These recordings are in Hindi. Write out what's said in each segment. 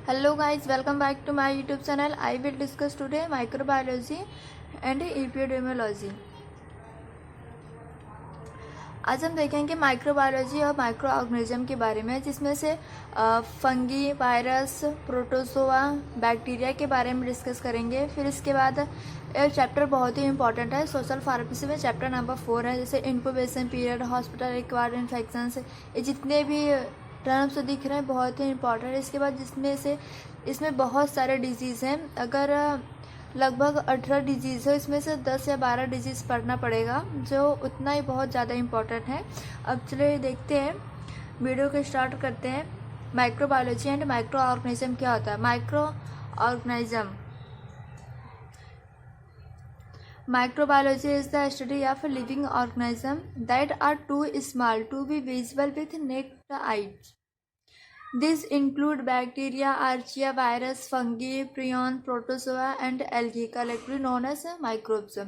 Hello guys, welcome back to my YouTube channel. I will discuss today microbiology and epidemiology. आज हम देखेंगे माइक्रोबायोलॉजी और माइक्रो ऑर्गेनिज्म के बारे में, जिसमें से फंगी, वायरस, प्रोटोजोआ, बैक्टीरिया के बारे में डिस्कस करेंगे। फिर इसके बाद एक चैप्टर बहुत ही इंपॉर्टेंट है सोशल फार्मेसी में, चैप्टर नंबर 4 है, जैसे incubation period, hospital acquired infections, ये जितने भी टर्म्स दिख रहे हैं बहुत ही इंपॉर्टेंट है। इसके बाद इसमें बहुत सारे डिजीज़ हैं। अगर लगभग 18 डिजीज़ है, इसमें से 10 या 12 डिजीज़ पढ़ना पड़ेगा, जो उतना ही बहुत ज़्यादा इम्पॉर्टेंट है। अब चलिए देखते हैं, वीडियो को स्टार्ट करते हैं। माइक्रोबायोलॉजी एंड माइक्रो ऑर्गेनिज्म क्या होता है? Microbiology is the study of living organisms that are too small to be visible with naked eyes. These include bacteria, archaea, virus, fungi, prion, protozoa, and algae, collectively known as microbes.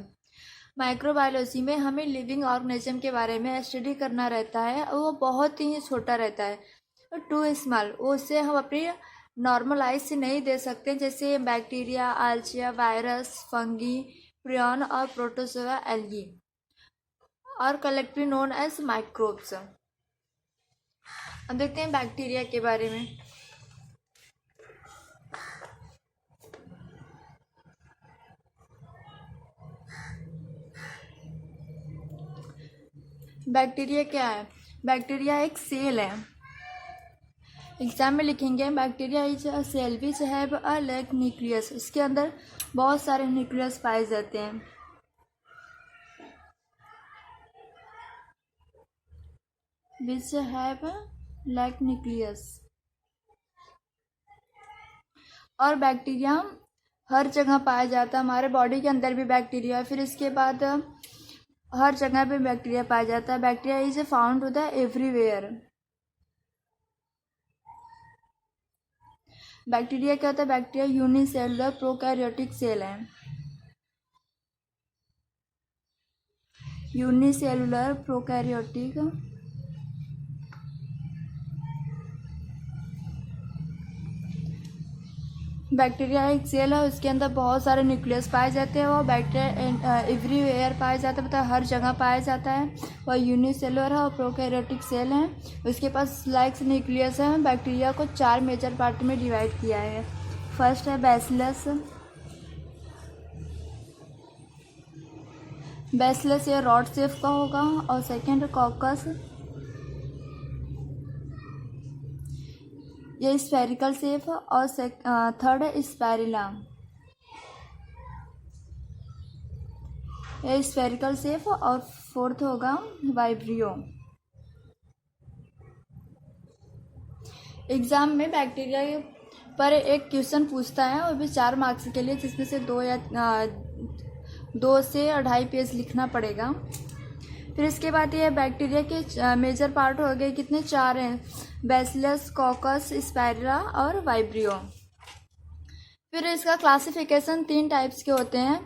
Microbiology में हमें लिविंग ऑर्गेनिज्म के बारे में स्टडी करना रहता है, और वो बहुत ही छोटा रहता है, टू स्मॉल। उसे हम अपनी नॉर्मल आइज से नहीं दे सकते, जैसे bacteria, Archaea, virus, fungi, prion और प्रोटोजोआ, एल्गी, और कलेक्टिवली नोन एज माइक्रोब्स। अब देखते हैं बैक्टीरिया के बारे में। बैक्टीरिया क्या है? बैक्टीरिया एक सेल है। एग्जाम में लिखेंगे bacteria is a cell which have a like nucleus. इसके अंदर बहुत सारे न्यूक्लियस पाए जाते हैं। Which have like nucleus. और बैक्टीरिया हर जगह पाया जाता है, हमारे बॉडी के अंदर भी बैक्टीरिया है। फिर इसके बाद हर जगह पे बैक्टीरिया पाया जाता है। Bacteria is found to the everywhere. Bacteria क्या होता है? बैक्टीरिया यूनिसेलुलर प्रोकैरियोटिक सेल है। यूनिसेलुलर प्रोकैरियोटिक बैक्टीरिया एक सेल है, उसके अंदर बहुत सारे न्यूक्लियस पाए जाते हैं। वो बैक्टीरिया एवरीवेयर पाया जाता है, मतलब हर जगह पाया जाता है। वह यूनिसेलुलर है और प्रोकैरियोटिक सेल है। उसके पास लाइक्स न्यूक्लियस है। बैक्टीरिया को 4 मेजर पार्ट में डिवाइड किया है। फर्स्ट है बैसिलस, ये रॉड शेप का होगा। और सेकेंड कॉकस, ये स्फेरिकल शेप। और थर्ड है स्पाइरुला, ये स्फेरिकल शेप। और फोर्थ होगा वाइब्रियो। एग्जाम में बैक्टीरिया पर एक क्वेश्चन पूछता है, वो भी 4 मार्क्स के लिए, जिसमें से 2 से 2.5 पेज लिखना पड़ेगा। फिर इसके बाद ये बैक्टीरिया के मेजर पार्ट हो गए, कितने? 4 हैं, बैसिलस, कॉकस, स्पाइरुला और वाइब्रियो। फिर इसका क्लासिफिकेशन 3 टाइप्स के होते हैं।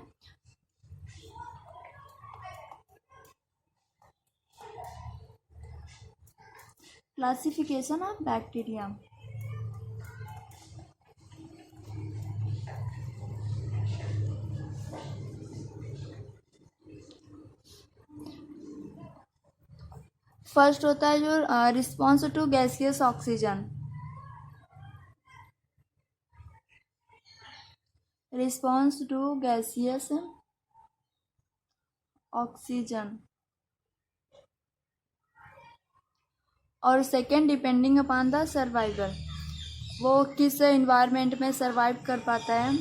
Classification of bacteria. फर्स्ट होता है जो response to gaseous oxygen. Response to gaseous oxygen. और second depending upon the survival, वो किस इन्वायरमेंट में सर्वाइव कर पाता है।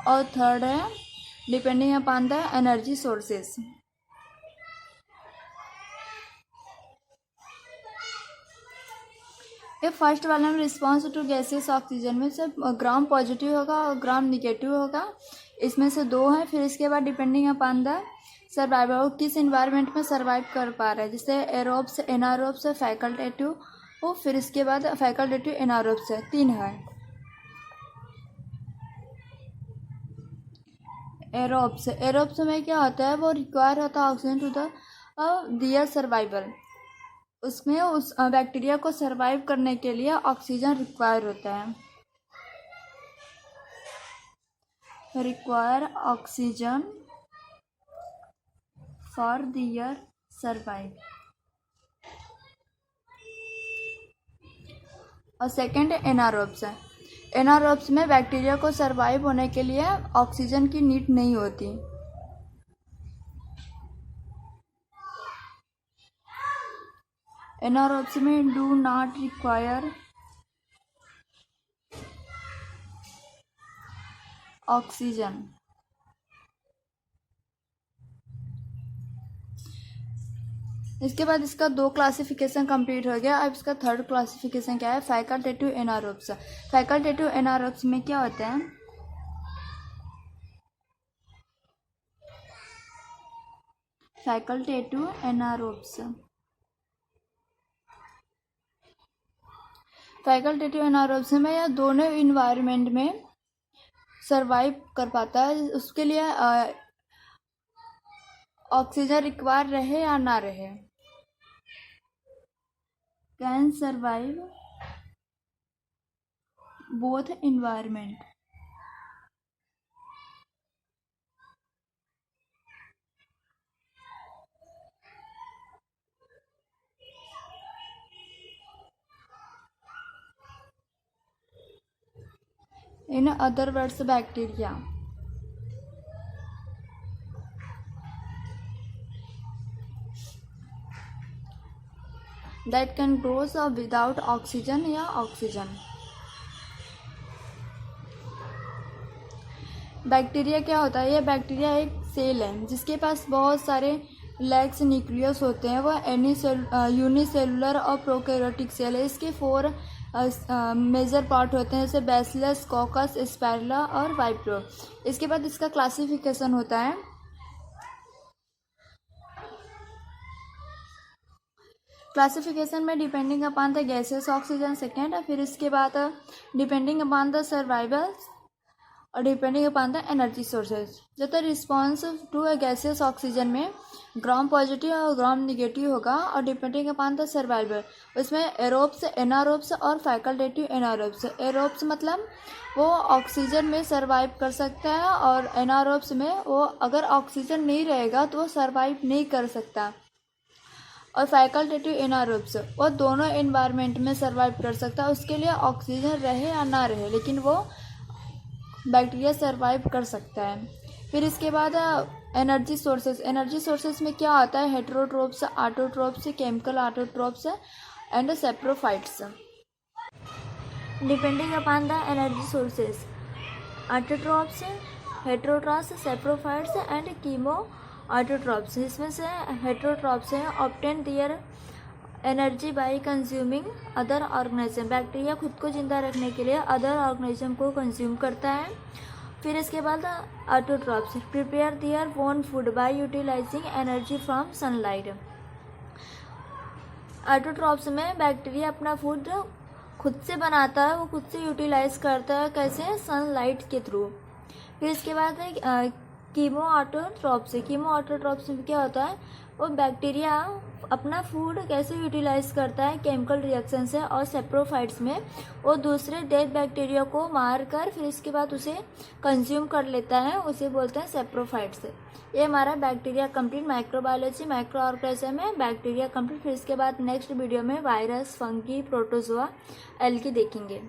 और थर्ड है depending upon the energy sources. ये फर्स्ट वाले में रिस्पॉन्स टू गैसियस ऑक्सीजन में से ग्राम पॉजिटिव होगा और ग्राम निगेटिव होगा, इसमें से 2 हैं। फिर इसके बाद डिपेंडिंग अपॉन द सर्वाइवल, वो किस इन्वायरमेंट में सर्वाइव कर पा रहा है, जैसे एरोब्स, एनारोब्स, फैकल्टेटिव। वो फिर इसके बाद फैकल्टेटिव, एनारोब्स है, 3 है। एरोब्स में क्या होता है? वो रिक्वायर होता है oxygen to the their survival. उसमें उस बैक्टीरिया को सरवाइव करने के लिए ऑक्सीजन रिक्वायर होता है, require oxygen for their survive. और सेकंड एनारोब्स है। एनारोब्स में बैक्टीरिया को सरवाइव होने के लिए ऑक्सीजन की नीड नहीं होती। एनारोब्स में डू नॉट रिक्वायर ऑक्सीजन। इसके बाद इसका 2 क्लासिफिकेशन कंप्लीट हो गया। अब इसका थर्ड क्लासिफिकेशन क्या है, फैकल्टेटिव एनारोब्स। फैकल्टेटिव एनारोब्स में क्या होता है, फैकल्टेटिव एनारोब्स, फैकल्टेटिव एनारोब्स में यह दोनों इन्वायरमेंट में सरवाइव कर पाता है। उसके लिए ऑक्सीजन रिक्वायर रहे या ना रहे, can survive both environment. In other words bacteria that can grow without oxygen या ऑक्सीजन। बैक्टीरिया क्या होता है, ये बैक्टीरिया एक सेल है जिसके पास बहुत सारे लेग्स न्यूक्लियस होते हैं। वह यूनिसेलुलर और प्रोकैरियोटिक सेल है। इसके 4 मेजर पार्ट होते हैं, जैसे बैसिलस, कॉकस, स्पाइरुला और वाइब्रो। इसके बाद इसका क्लासिफिकेशन होता है। क्लासिफिकेशन में depending upon the gases oxygen second, फिर इसके बाद डिपेंडिंग अपॉन द सर्वाइवल और depending upon the energy sources. जब तक response to a gases oxygen में ग्राम पॉजिटिव और ग्राम निगेटिव होगा, और डिपेंडिंग अपॉन द सर्वाइवल उसमें एरोब्स, एनारोब्स और फैकल्टेटिव एनारोब्स। एरोब्स मतलब वो ऑक्सीजन में सर्वाइव कर सकता है, और एनारोब्स में वो अगर ऑक्सीजन नहीं रहेगा तो वो सर्वाइव नहीं कर सकता। और फैकल्टेटिव एनारोब्स वो दोनों एनवायरनमेंट में सर्वाइव कर सकता है, उसके लिए ऑक्सीजन रहे या ना रहे, लेकिन वो बैक्टीरिया सर्वाइव कर सकता है। फिर इसके बाद एनर्जी सोर्सेज। एनर्जी सोर्सेज में क्या आता है, heterotrophs, autotrophs, chemical autotrophs and saprophytes. Depending upon the energy sources, autotrophs, heterotrophs, saprophytes and chemo autotrophs. इसमें से हेटेरोट्रोप्स है obtain their energy by consuming other organism. Bacteria खुद को जिंदा रखने के लिए अदर ऑर्गेनिज्म को कंज्यूम करता है। फिर इसके बाद autotrophs prepare their own food by utilizing energy from sunlight. Autotrophs में बैक्टीरिया अपना फूड खुद से बनाता है, वो खुद से यूटिलाइज करता है, कैसे, सनलाइट के थ्रू। फिर इसके बाद है कीमो ऑटोट्रोप्स। कीमो ऑटोट्रोप्स में क्या होता है, वो बैक्टीरिया अपना फूड कैसे यूटिलाइज करता है, केमिकल रिएक्शन से। और सेप्रोफाइट्स में वो दूसरे डेड बैक्टीरिया को मार कर फिर इसके बाद उसे कंज्यूम कर लेता है, उसे बोलते हैं सेप्रोफाइट्स। ये हमारा bacteria complete, microbiology micro organism है बैक्टीरिया कंप्लीट। फिर इसके बाद नेक्स्ट वीडियो में वायरस, फंगी, प्रोटोजोआ, एल्गी देखेंगे।